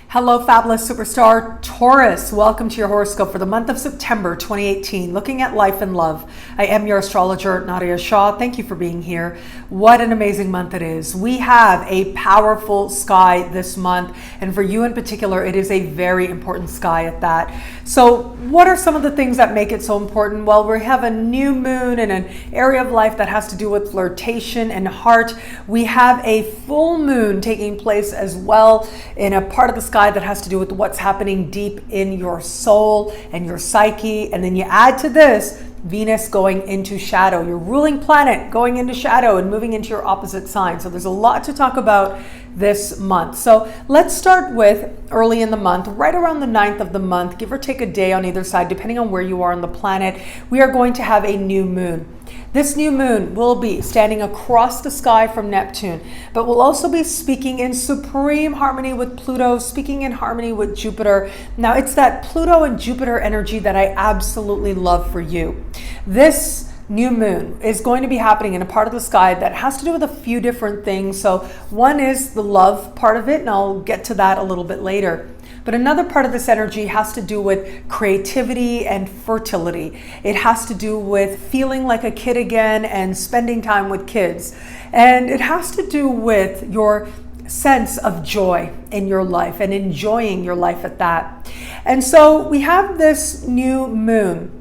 Hello, fabulous superstar Taurus. Welcome to your horoscope for the month of September 2018, looking at life and love. I am your astrologer, Nadiya Shah. Thank you for being here. What an amazing month it is. We have a powerful sky this month, and for you in particular, it is a very important sky at that. So what are some of the things that make it so important? Well, we have a new moon in an area of life that has to do with flirtation and heart. We have a full moon taking place as well in a part of the sky that has to do with what's happening deep in your soul and your psyche. And then you add to this Venus going into shadow, your ruling planet going into shadow and moving into your opposite sign. So there's a lot to talk about this month. So let's start with early in the month, right around the 9th of the month, give or take a day on either side, depending on where you are on the planet. We are going to have a new moon. This new moon will be standing across the sky from Neptune, but will also be speaking in supreme harmony with Pluto, speaking in harmony with Jupiter. Now, it's that Pluto and Jupiter energy that I absolutely love for you. This new moon is going to be happening in a part of the sky that has to do with a few different things. So one is the love part of it, and I'll get to that a little bit later. But another part of this energy has to do with creativity and fertility. It has to do with feeling like a kid again and spending time with kids. And it has to do with your sense of joy in your life and enjoying your life at that. And so we have this new moon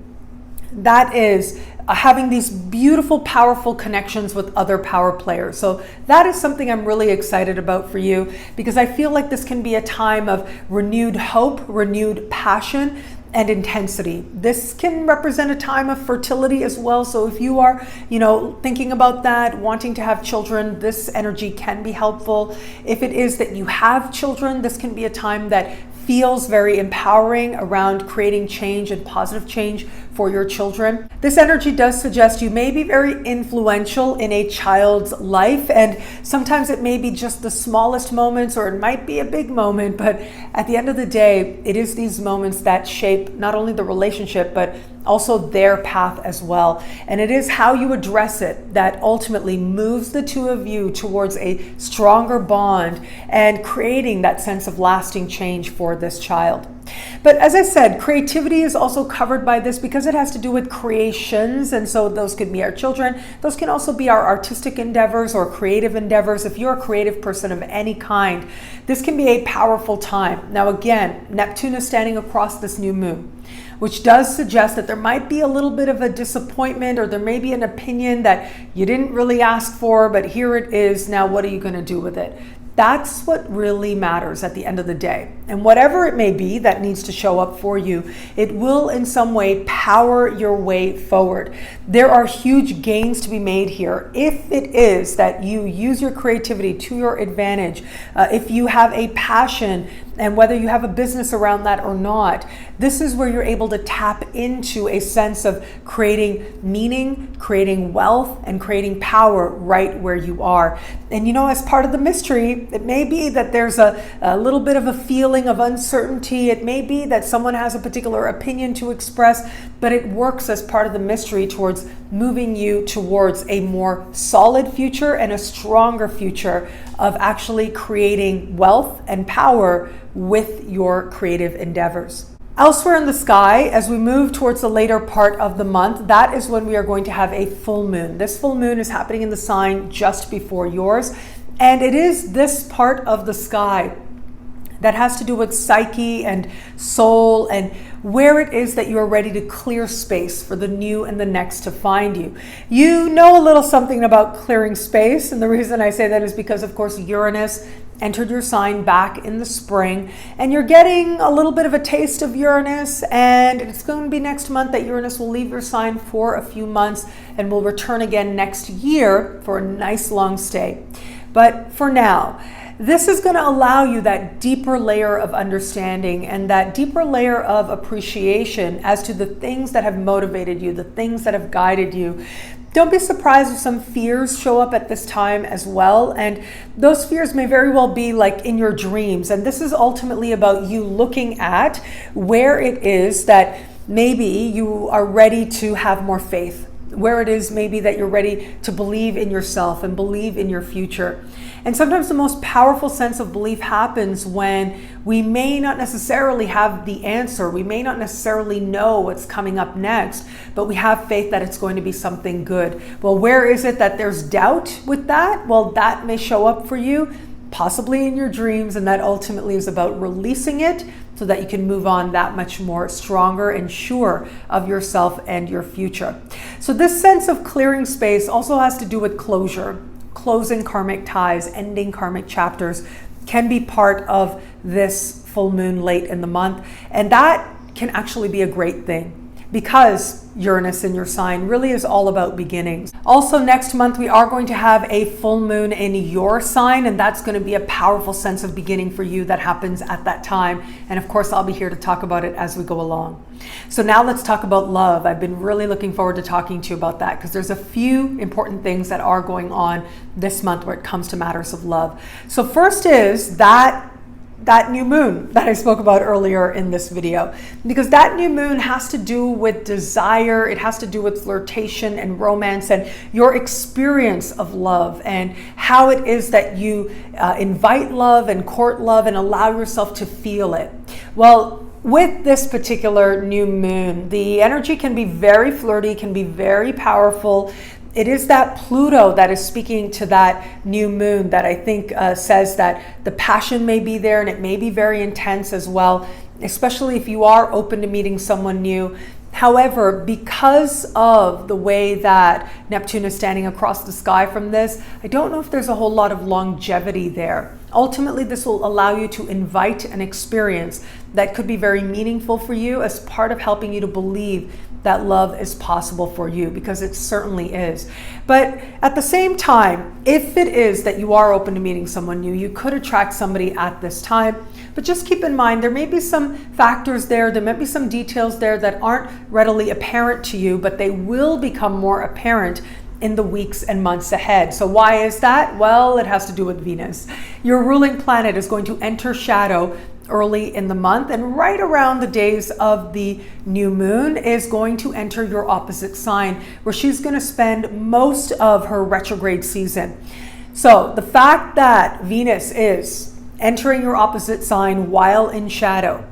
that is having these beautiful, powerful connections with other power players. So that is something I'm really excited about for you, because I feel like this can be a time of renewed hope, renewed passion, and intensity. This can represent a time of fertility as well. So if you are, thinking about that, wanting to have children, this energy can be helpful. If it is that you have children, this can be a time that feels very empowering around creating change and positive change for your children. This energy does suggest you may be very influential in a child's life, and sometimes it may be just the smallest moments, or it might be a big moment, but at the end of the day, it is these moments that shape not only the relationship, but also their path as well. And it is how you address it that ultimately moves the two of you towards a stronger bond and creating that sense of lasting change for this child. But as I said, creativity is also covered by this because it has to do with creations. And so those could be our children. Those can also be our artistic endeavors or creative endeavors. If you're a creative person of any kind, this can be a powerful time. Now, again, Neptune is standing across this new moon, which does suggest that there might be a little bit of a disappointment, or there may be an opinion that you didn't really ask for, but here it is. Now, what are you going to do with it? That's what really matters at the end of the day. And whatever it may be that needs to show up for you, it will in some way power your way forward. There are huge gains to be made here. If it is that you use your creativity to your advantage, if you have a passion, and whether you have a business around that or not, this is where you're able to tap into a sense of creating meaning, creating wealth, and creating power right where you are. And as part of the mystery, it may be that there's a little bit of a feeling of uncertainty. It may be that someone has a particular opinion to express, but it works as part of the mystery towards moving you towards a more solid future and a stronger future of actually creating wealth and power with your creative endeavors. Elsewhere in the sky, as we move towards the later part of the month, that is when we are going to have a full moon. This full moon is happening in the sign just before yours, and it is this part of the sky that has to do with psyche and soul, and where it is that you're ready to clear space for the new and the next to find you. You know a little something about clearing space, and the reason I say that is because, of course, Uranus entered your sign back in the spring, and you're getting a little bit of a taste of Uranus, and it's going to be next month that Uranus will leave your sign for a few months and will return again next year for a nice long stay. But for now, this is going to allow you that deeper layer of understanding and that deeper layer of appreciation as to the things that have motivated you, the things that have guided you. Don't be surprised if some fears show up at this time as well. And those fears may very well be like in your dreams. And this is ultimately about you looking at where it is that maybe you are ready to have more faith. where it is maybe that you're ready to believe in yourself and believe in your future. And sometimes the most powerful sense of belief happens when we may not necessarily have the answer. We may not necessarily know what's coming up next, but we have faith that it's going to be something good. Well, where is it that there's doubt with that? Well, that may show up for you, possibly in your dreams, and that ultimately is about releasing it so that you can move on that much more stronger and sure of yourself and your future. So this sense of clearing space also has to do with closure. Closing karmic ties, ending karmic chapters can be part of this full moon late in the month. And that can actually be a great thing because Uranus in your sign really is all about beginnings. Also next month, we are going to have a full moon in your sign, and that's going to be a powerful sense of beginning for you that happens at that time. And of course, I'll be here to talk about it as we go along. So now let's talk about love. I've been really looking forward to talking to you about that because there's a few important things that are going on this month where it comes to matters of love. So first is that new moon that I spoke about earlier in this video, because that new moon has to do with desire. It has to do with flirtation and romance and your experience of love and how it is that you invite love and court love and allow yourself to feel it. Well, with this particular new moon, the energy can be very flirty, can be very powerful. It is that Pluto that is speaking to that new moon that I think says that the passion may be there and it may be very intense as well, especially if you are open to meeting someone new. However, because of the way that Neptune is standing across the sky from this, I don't know if there's a whole lot of longevity there. Ultimately, this will allow you to invite an experience that could be very meaningful for you as part of helping you to believe that love is possible for you, because it certainly is. But at the same time, if it is that you are open to meeting someone new, you could attract somebody at this time. But just keep in mind, there may be some factors there might be some details there that aren't readily apparent to you, but they will become more apparent in the weeks and months ahead. So why is that? Well, it has to do with Venus. Your ruling planet is going to enter shadow early in the month, and right around the days of the new moon is going to enter your opposite sign, where she's going to spend most of her retrograde season. So the fact that Venus is entering your opposite sign while in shadow,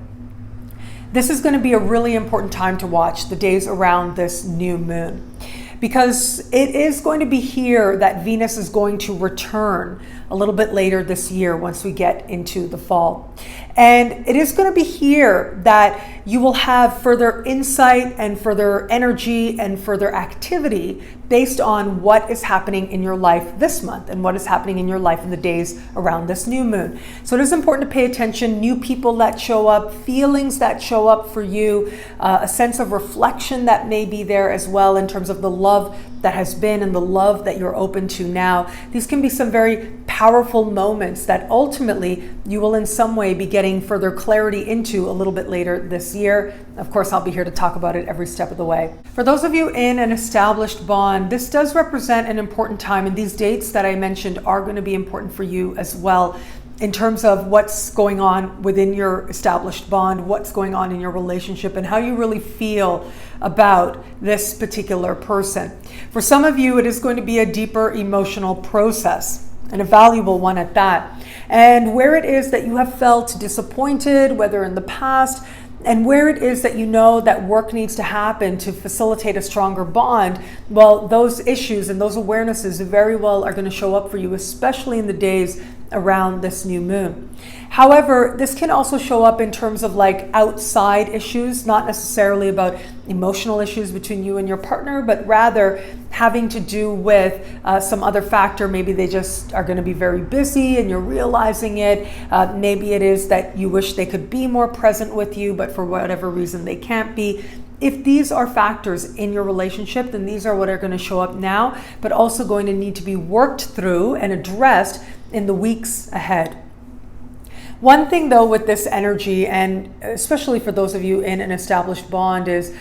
this is going to be a really important time to watch the days around this new moon, because it is going to be here that Venus is going to return a little bit later this year once we get into the fall. And it is going to be here that you will have further insight and further energy and further activity based on what is happening in your life this month and what is happening in your life in the days around this new moon. So it is important to pay attention, new people that show up, feelings that show up for you, a sense of reflection that may be there as well in terms of the love that has been and the love that you're open to now. These can be some very powerful moments that ultimately you will in some way be getting further clarity into a little bit later this year. Of course, I'll be here to talk about it every step of the way. For those of you in an established bond, this does represent an important time, and these dates that I mentioned are going to be important for you as well in terms of what's going on within your established bond, what's going on in your relationship, and how you really feel about this particular person. For some of you, it is going to be a deeper emotional process, and a valuable one at that. And where it is that you have felt disappointed, whether in the past, and where it is that you know that work needs to happen to facilitate a stronger bond, well, those issues and those awarenesses very well are going to show up for you, especially in the days around this new moon. However, this can also show up in terms of like outside issues, not necessarily about emotional issues between you and your partner, but rather having to do with some other factor. Maybe they just are going to be very busy and you're realizing it. Maybe it is that you wish they could be more present with you, but for whatever reason they can't be. If these are factors in your relationship, then these are what are going to show up now, but also going to need to be worked through and addressed in the weeks ahead. One thing though with this energy, and especially for those of you in an established bond, is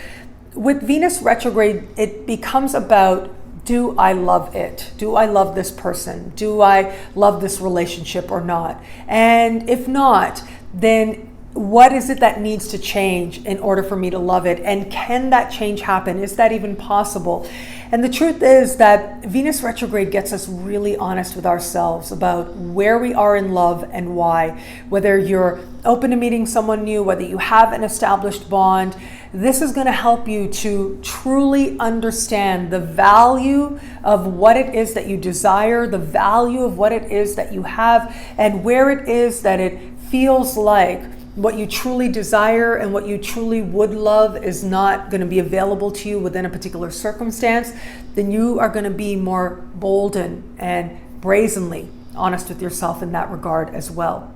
with Venus retrograde, it becomes about, do I love it? Do I love this person? Do I love this relationship or not? And if not, then What is it that needs to change in order for me to love it? And can that change happen? Is that even possible? And the truth is that Venus retrograde gets us really honest with ourselves about where we are in love and why. Whether you're open to meeting someone new, whether you have an established bond, this is going to help you to truly understand the value of what it is that you desire, the value of what it is that you have, and where it is that it feels like what you truly desire and what you truly would love is not going to be available to you within a particular circumstance. Then you are going to be more bold and brazenly honest with yourself in that regard as well.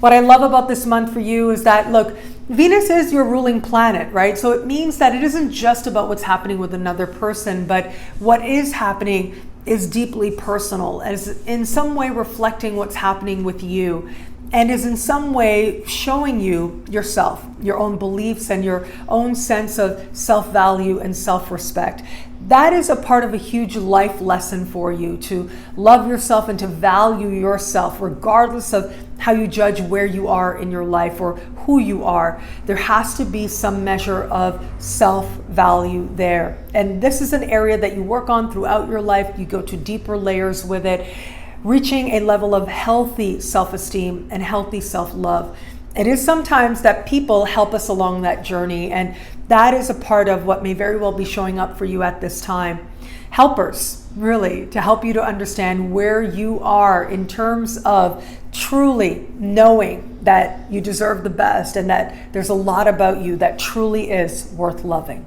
What I love about this month for you is that, look, Venus is your ruling planet, right? So it means that it isn't just about what's happening with another person, but what is happening is deeply personal, as in some way reflecting what's happening with you, and is in some way showing you yourself, your own beliefs, and your own sense of self-value and self-respect. That is a part of a huge life lesson for you, to love yourself and to value yourself, regardless of how you judge where you are in your life or who you are. There has to be some measure of self-value there. And this is an area that you work on throughout your life. You go to deeper layers with it, reaching a level of healthy self-esteem and healthy self-love. It is sometimes that people help us along that journey, and that is a part of what may very well be showing up for you at this time. Helpers, really, to help you to understand where you are in terms of truly knowing that you deserve the best and that there's a lot about you that truly is worth loving.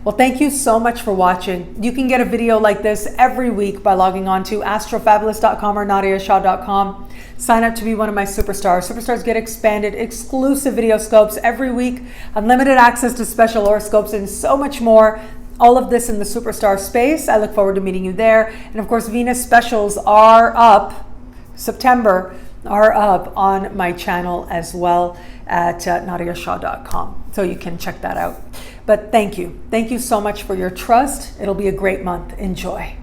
Well, thank you so much for watching. You can get a video like this every week by logging on to astrofabulous.com or nadiyashah.com. Sign up to be one of my superstars. Superstars get expanded, exclusive video scopes every week, unlimited access to special horoscopes, and so much more. All of this in the superstar space. I look forward to meeting you there. And of course, Venus specials are up, September, are up on my channel as well at nadiyashah.com. So you can check that out. But thank you. Thank you so much for your trust. It'll be a great month. Enjoy.